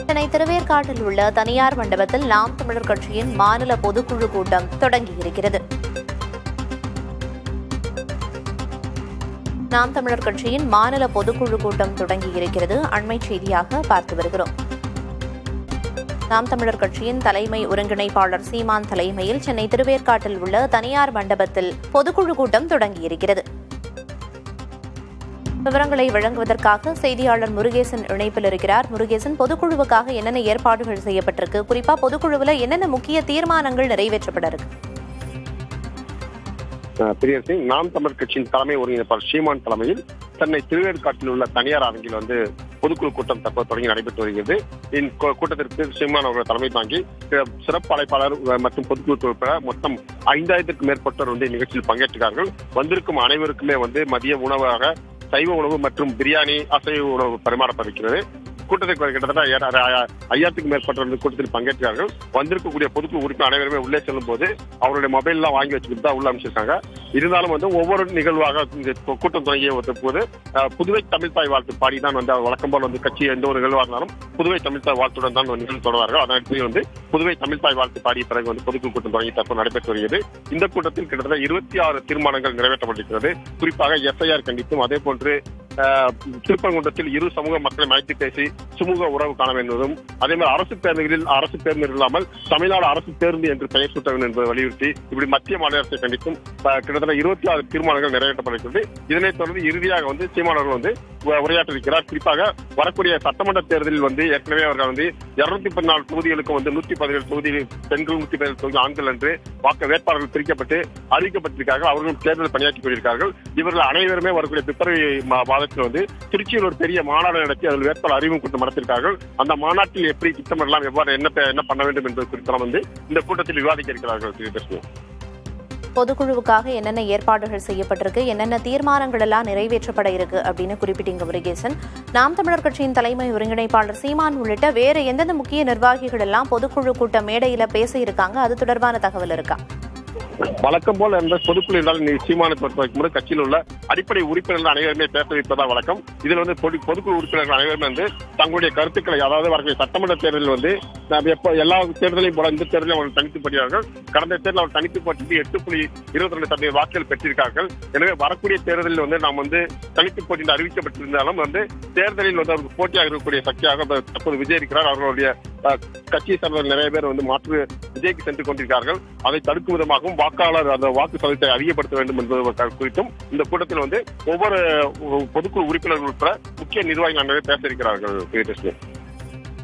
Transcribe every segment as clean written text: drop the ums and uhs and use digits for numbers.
சென்னை திருவேற்காட்டில் உள்ள தனியார் மண்டபத்தில் நாம் தமிழர் கட்சியின் மாநில பொதுக்குழு கூட்டம் தொடங்கியிருக்கிறது. நாம் தமிழர் கட்சியின் மாநில பொதுக்குழு கூட்டம் தொடங்கியிருக்கிறது. அண்மை செய்தியாக பார்த்து வருகிறோம். நாம் தமிழர் கட்சியின் தலைமை ஒருங்கிணைப்பாளர் சீமான் தலைமையில் சென்னை திருவேற்காட்டில் உள்ள தனியார் மண்டபத்தில் பொதுக்குழு கூட்டம் தொடங்கியிருக்கிறது. விவரங்களை வழங்குவதற்காக செய்தியாளர் முருகேசன் இணைப்பில் இருக்கிறார். முருகேசன், பொதுக்குழுவுக்காக என்னென்ன ஏற்பாடுகள் செய்யப்பட்டிருக்கு? குறிப்பா பொதுக்குழுவில் என்னென்ன முக்கிய தீர்மானங்கள் நிறைவேற்றப்பட இருக்கு? பிரியரசி, நாம் தமிழர் கட்சியின் தலைமை ஒருங்கிணைப்பாளர் சீமான் தலைமையில் சென்னை திருவேற்காட்டில் உள்ள தனியார் அரங்கில் பொதுக்குழு கூட்டம் தற்போது தொடங்கி நடைபெற்று வருகிறது. இக்கூட்டத்திற்கு சீமான் அவர்கள் தலைமை தாங்கி சிறப்பு அழைப்பாளர் மற்றும் பொதுக்குழு உறுப்பினர் மொத்தம் 5000க்கும் மேற்பட்டோர் நிகழ்ச்சியில் பங்கேற்றார்கள். வந்திருக்கும் அனைவருக்குமே மதிய உணவாக சைவ உணவு மற்றும் பிரியாணி, அசைவ உணவு பரிமாறப்படுகிறது. கூட்டத்திற்கு கிட்டத்தட்ட 5000க்கும் மேற்பட்டவர்கள் கூட்டத்தில் பங்கேற்றார்கள். வந்திருக்கக்கூடிய பொதுக்குழு உறுப்பினர் அனைவருமே உள்ளே செல்லும் போது அவருடைய மொபைல் எல்லாம் வாங்கி வச்சுக்கிட்டு தான் உள்ள அமைச்சிருக்காங்க. இருந்தாலும் ஒவ்வொரு நிகழ்வாக கூட்டம் தொடங்கிய போது புதுவை தமிழ்தாய் வாழ்த்து பாடிதான் வழக்கம் போல் கட்சி எந்த ஒரு நிகழ்வாக இருந்தாலும் புதுவை தமிழ்தாய் வாழ்த்துடன் தான் நிகழ்வு தொடர்வார்கள். அதற்கு புதுவை தமிழ்தாய் வாழ்த்து பாடிய பிறகு பொதுக்குழு கூட்டம் தொடங்கி தற்போது நடைபெற்று வருகிறது. இந்த கூட்டத்தில் கிட்டத்தட்ட 26 தீர்மானங்கள் நிறைவேற்றப்பட்டிருக்கிறது. குறிப்பாக எஸ்ஐஆர் கண்டித்தும், அதே போன்று திருப்பரங்குன்றத்தில் இரு சமூக மக்களை அழைத்து பேசி சுமூக உறவு காண வேண்டுவதும், அதே மாதிரி அரசு பேருந்து இல்லாமல் தமிழ்நாடு அரசு பேருந்து என்று பெயர் சூட்ட வேண்டும் என்பதை வலியுறுத்தி இப்படி மத்திய மாநில அரசை கண்டித்தும் கிட்டத்தட்ட 26 தீர்மானங்கள் நிறைவேற்றப்பட்டிருக்கிறது. இதனைத் தொடர்ந்து இறுதியாக சீமானவர்கள் உரையாற்றிருக்கிறார். குறிப்பாக வரக்கூடிய சட்டமன்ற தேர்தலில் ஏற்கனவே அவர்கள் 214 தொகுதிகளுக்கு 117 தொகுதி பெண்கள், 117 தொகுதி ஆண்கள் என்று வாக்கு வேட்பாளர்கள் பிரிக்கப்பட்டு அறிவிக்கப்பட்டிருக்கிறார்கள். அவர்களும் தேர்தல் பணியாற்றிக் கொண்டிருக்கிறார்கள். இவர்கள் அனைவருமே வரக்கூடிய பிப்ரவரி மாதத்தில் திருச்சியில் ஒரு பெரிய மாநாடு நடத்தி அதில் வேட்பாளர் அறிமுகம் கூட்டம் நடத்திருக்கார்கள். அந்த மாநாட்டில் எப்படி திட்டமிடலாம், எவ்வாறு என்ன பண்ண வேண்டும் என்பது குறித்து இந்த கூட்டத்தில் விவாதிக்க இருக்கிறார்கள். பொதுக்குழுவுக்காக என்னென்ன ஏற்பாடுகள் செய்யப்பட்டிருக்கு, என்னென்ன தீர்மானங்கள் எல்லாம் நிறைவேற்றப்பட இருக்கு அப்படின்னு குறிப்பிட்டீங்க முருகேசன். நாம் தமிழர் கட்சியின் தலைமை ஒருங்கிணைப்பாளர் சீமான் உள்ளிட்ட வேறு எந்தெந்த முக்கிய நிர்வாகிகள் எல்லாம் பொதுக்குழு கூட்ட மேடையில பேச இருக்காங்க? அது தொடர்பான தகவல் இருக்கா? வழக்கம் போல் பொதுக்குழு என்றால் சீமானை பொறுத்த வைக்கும் கட்சியில் உள்ள அடிப்படை உறுப்பினர்கள் அனைவருமே பேச வைப்பதா வழக்கம். இதில் பொதுக்குழு உறுப்பினர்கள் அனைவருமே தங்களுடைய கருத்துக்களை, அதாவது வரக்கூடிய சட்டமன்ற தேர்தலில் எல்லா தேர்தலையும் போல இந்த தேர்தலில் அவர்கள் தனித்து போட்டியார்கள். கடந்த தேர்தலில் அவர் தனித்து போட்டி 8.22% வாக்குகள் பெற்றிருக்கார்கள். எனவே வரக்கூடிய தேர்தலில் நாம் தனித்து போட்டி அறிவிக்கப்பட்டிருந்தாலும் தேர்தலில் அவருக்கு போட்டியாக இருக்கக்கூடிய சக்தியாக தற்போது விஜய் இருக்கிறார். அவர்களுடைய கட்சியை சார்ந்த நிறைய பேர் மாற்று விஜய்க்கு சென்று கொண்டிருக்கிறார்கள். அதை தடுக்கும் விதமாகவும் வாக்காளர் அந்த வாக்கு சதவீதத்தை அதிகப்படுத்த வேண்டும் என்பது குறித்தும் இந்த கூட்டத்தில் ஒவ்வொரு பொதுக்குழு உறுப்பினர்கள் உட்பட முக்கிய நிர்வாகிகள் பேச இருக்கிறார்கள்.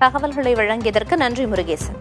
தகவல்களை வழங்கியதற்கு நன்றி முருகேசன்.